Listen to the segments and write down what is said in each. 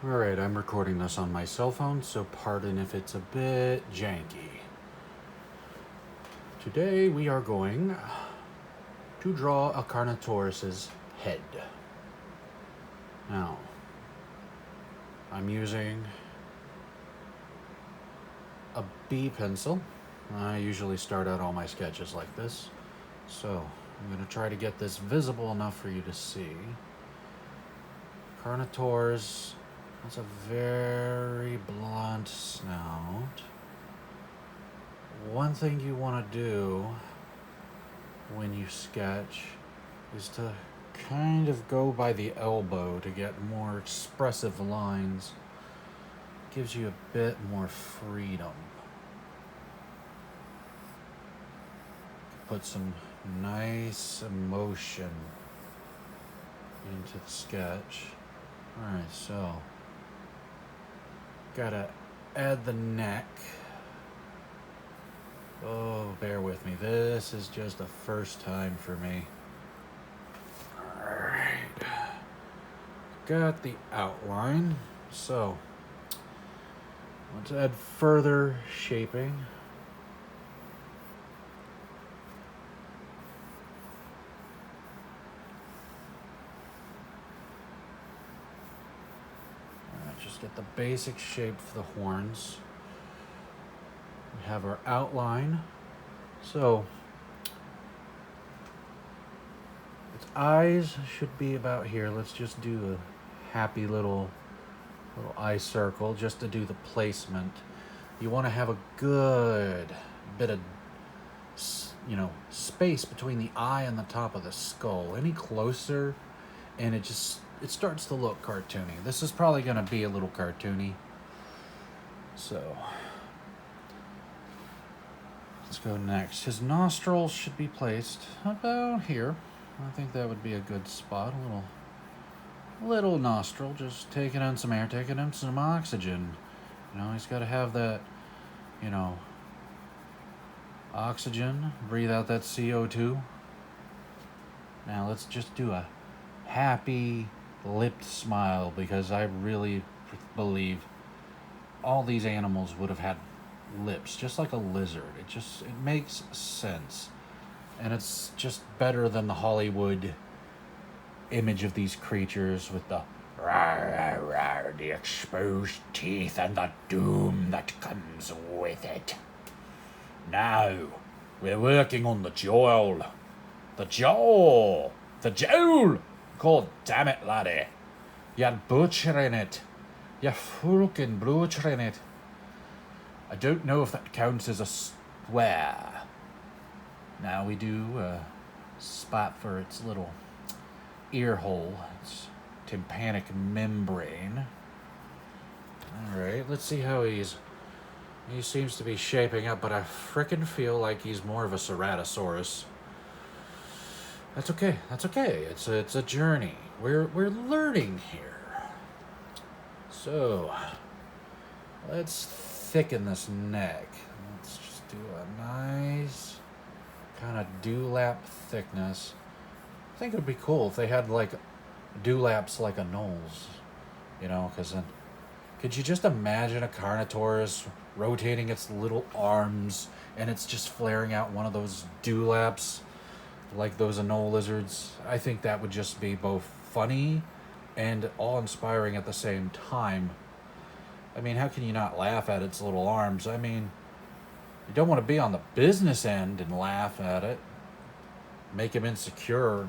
Alright, I'm recording this on my cell phone, so pardon if it's a bit janky. Today we are going to draw a Carnotaurus's head. Now, I'm using a B pencil. I usually start out all my sketches like this. So, I'm going to try to get this visible enough for you to see. Carnotaurus has a very blunt snout. One thing you want to do when you sketch is to kind of go by the elbow to get more expressive lines. Gives you a bit more freedom. Put some nice emotion into the sketch. Alright, so gotta add the neck. Oh, bear with me. This is just the first time for me. Alright. Got the outline. So, let's add further shaping. Alright, just get the basic shape for the horns. We have our outline. So, its eyes should be about here. Let's just do a happy little eye circle just to do the placement. You want to have a good bit of, space between the eye and the top of the skull. Any closer, and it starts to look cartoony. This is probably going to be a little cartoony. So, let's go next. His nostrils should be placed about here. I think that would be a good spot. A little nostril, just taking in some air, taking in some oxygen. He's got to have that, oxygen. Breathe out that CO2. Now let's just do a happy lipped smile, because I really believe all these animals would have had lips, just like a lizard. It makes sense, and it's just better than the Hollywood image of these creatures with the rawr, rawr, the exposed teeth and the doom that comes with it. Now we're working on the jowl. The jowl. God damn it, laddie, you're butchering it. You're fucking butchering it. I don't know if that counts as a square. Now we do a spot for its little ear hole, its tympanic membrane. Alright, let's see how he seems to be shaping up, but I frickin' feel like he's more of a Ceratosaurus. That's okay. It's a journey. We're learning here. So, let's thicken this neck. Let's just do a nice kind of dewlap thickness. I think it would be cool if they had like dewlaps like a nose, because then could you just imagine a Carnotaurus rotating its little arms and it's just flaring out one of those dewlaps like those anole lizards? I think that would just be both funny and awe-inspiring at the same time. I mean, how can you not laugh at its little arms? I mean, you don't want to be on the business end and laugh at it. Make him insecure,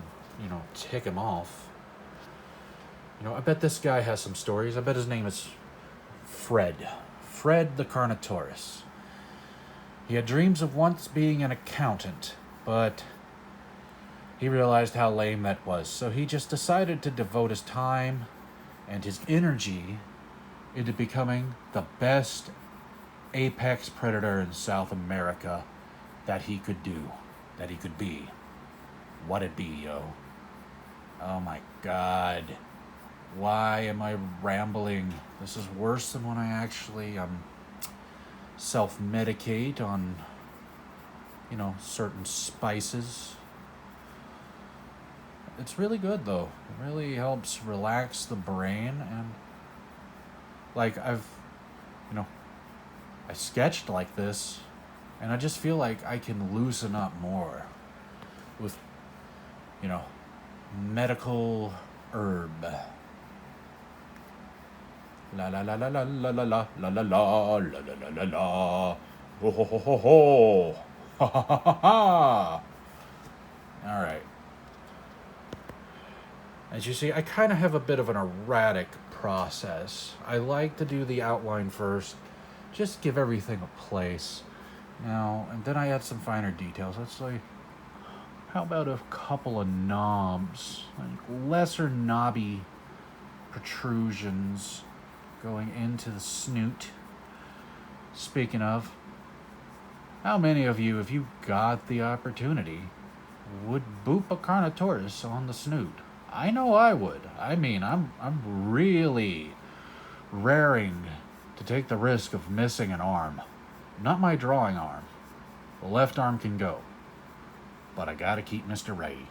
tick him off. I bet this guy has some stories. I bet his name is Fred. Fred the Carnotaurus. He had dreams of once being an accountant, but he realized how lame that was, so he just decided to devote his time and his energy into becoming the best apex predator in South America that he could be. What'd it be, yo? Oh my god. Why am I rambling? This is worse than when I actually self-medicate on, certain spices. It's really good, though. It really helps relax the brain, and Like, you know, I sketched like this, and I just feel like I can loosen up more with, you know, medical herb. La la la la la la la la la la la la la la la. Ho ho ho ho ho. Ha ha ha ha ha. All right. As you see, I kind of have a bit of an erratic process. I like to do the outline first, just give everything a place. Now, and then I add some finer details. Let's say, how about a couple of knobs, like lesser knobby protrusions going into the snoot. Speaking of, how many of you, if you got the opportunity, would boop a Carnotaurus on the snoot? I know I would. I mean, I'm really raring to take the risk of missing an arm. Not my drawing arm. The left arm can go. But I gotta keep Mr. Righty.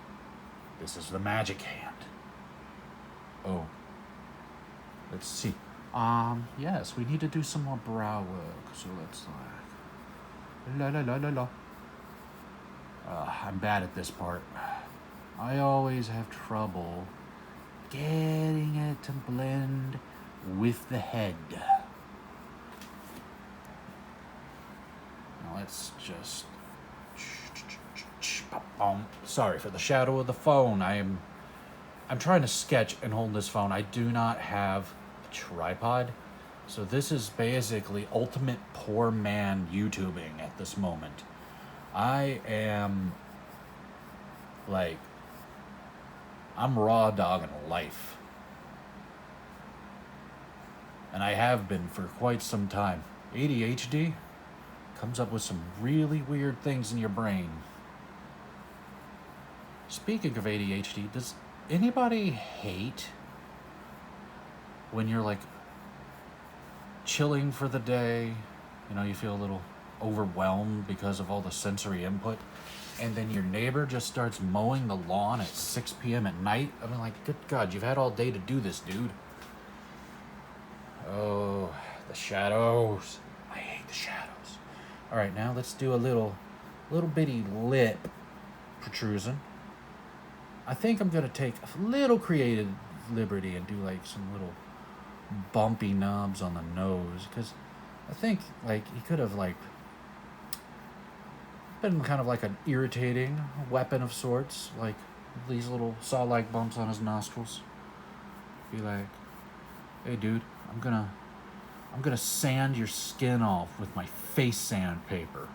This is the magic hand. Oh. Let's see. Yes, we need to do some more brow work. So let's la la la la la. I'm bad at this part. I always have trouble getting it to blend with the head. Now let's just... Sorry for the shadow of the phone. I'm trying to sketch and hold this phone. I do not have a tripod. So this is basically ultimate poor man YouTubing at this moment. I am like... I'm raw dogging life. And I have been for quite some time. ADHD comes up with some really weird things in your brain. Speaking of ADHD, does anybody hate when you're like chilling for the day? You know, you feel a little overwhelmed because of all the sensory input, and then your neighbor just starts mowing the lawn at 6 p.m. at night. I mean, like, good God, you've had all day to do this, dude. Oh, the shadows. I hate the shadows. All right, now let's do a little bitty lip protrusion. I think I'm going to take a little creative liberty and do, like, some little bumpy knobs on the nose, because I think, like, he could have, like, been kind of like an irritating weapon of sorts, like these little saw-like bumps on his nostrils. Be like, hey dude, I'm gonna sand your skin off with my face sandpaper.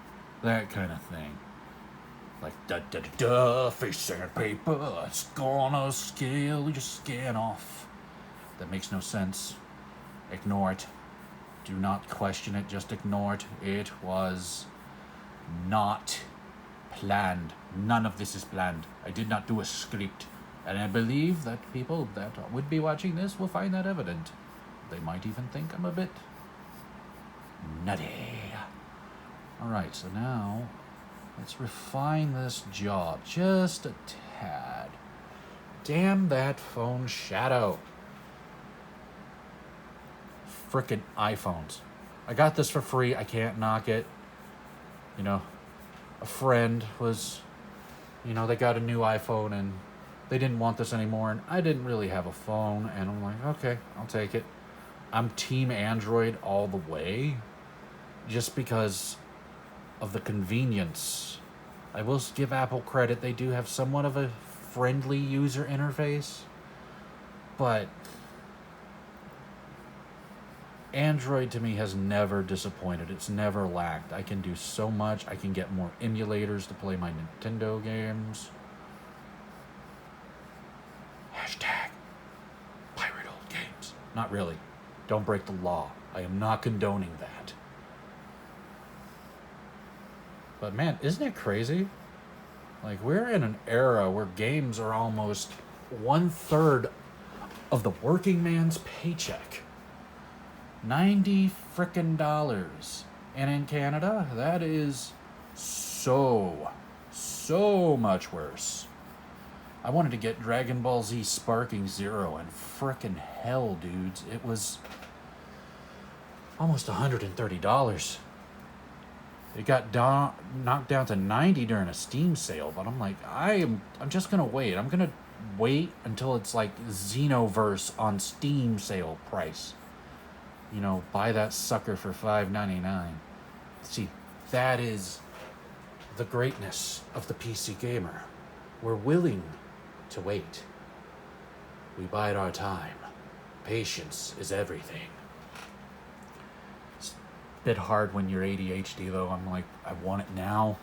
That kind of thing. Like, da face sandpaper, it's gonna scale your skin off. That makes no sense. Ignore it. Do not question it, just ignore it. It was not planned. None of this is planned. I did not do a script. And I believe that people that would be watching this will find that evident. They might even think I'm a bit nutty. Alright, so now let's refine this job just a tad. Damn that phone shadow. Frickin' iPhones. I got this for free. I can't knock it. You know, a friend was, you know, they got a new iPhone and they didn't want this anymore, and I didn't really have a phone, and I'm like, okay, I'll take it. I'm team Android all the way, just because of the convenience. I will give Apple credit, they do have somewhat of a friendly user interface, but Android to me has never disappointed. It's never lacked. I can do so much. I can get more emulators to play my Nintendo games. Hashtag pirate old games. Not really. Don't break the law. I am not condoning that. But man, isn't it crazy? Like, we're in an era where games are almost 1/3 of the working man's paycheck. $90 frickin' dollars. And in Canada, that is so much worse. I wanted to get Dragon Ball Z Sparking Zero, and frickin' hell, dudes. It was almost $130. It got knocked down to 90 during a Steam sale, but I'm like, I'm just gonna wait. I'm gonna wait until it's like Xenoverse on Steam sale price. You know, buy that sucker for $5.99. See, that is the greatness of the PC gamer. We're willing to wait. We bide our time. Patience is everything. It's a bit hard when you're ADHD though. I'm like, I want it now.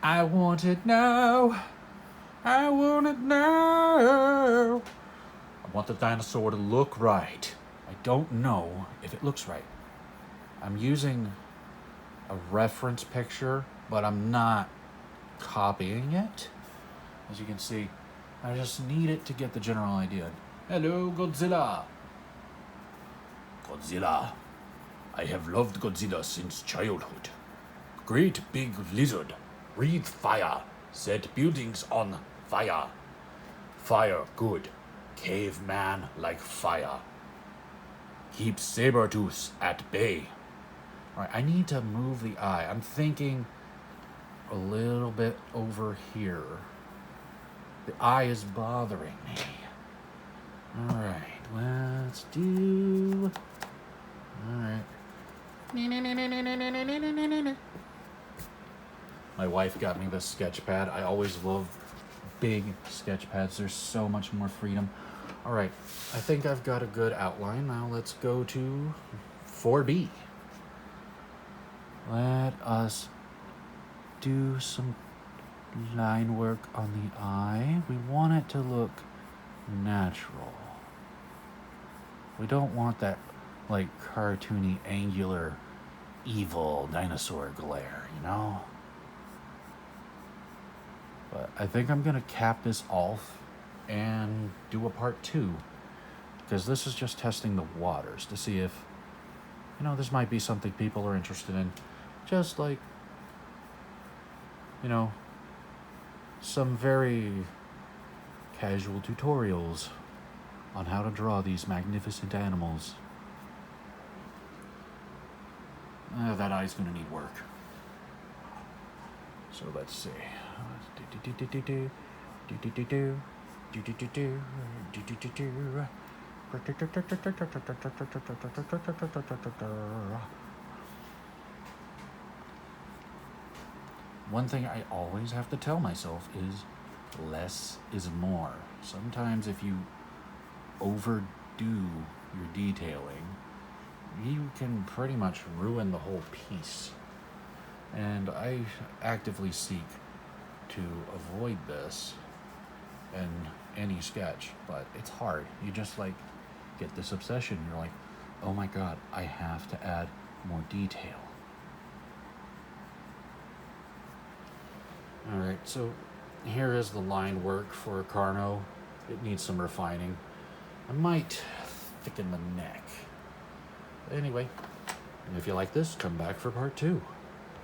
I want it now. I want it now. I want the dinosaur to look right. I don't know if it looks right. I'm using a reference picture, but I'm not copying it. As you can see, I just need it to get the general idea. Hello, Godzilla. Godzilla. I have loved Godzilla since childhood. Great big lizard. Breathe fire. Set buildings on fire. Fire good. Caveman like fire. Keep Sabertooth at bay. Alright, I need to move the eye. I'm thinking a little bit over here. The eye is bothering me. Alright, let's do... Alright. My wife got me this sketch pad. I always love big sketch pads. There's so much more freedom. Alright, I think I've got a good outline. Now let's go to 4B. Let us do some line work on the eye. We want it to look natural. We don't want that like cartoony, angular, evil dinosaur glare, you know? But I think I'm gonna cap this off and do a part 2, because this is just testing the waters to see if, you know, this might be something people are interested in. Just like, you know, some very casual tutorials on how to draw these magnificent animals. That eye's gonna need work. So let's see. One thing I always have to tell myself is less is more. Sometimes if you overdo your detailing, you can pretty much ruin the whole piece. And I actively seek to avoid this in any sketch, but it's hard. You just like get this obsession. You're like, oh my god, I have to add more detail. Alright, so here is the line work for Carno. It needs some refining. I might thicken the neck. Anyway, if you like this, come back for part 2.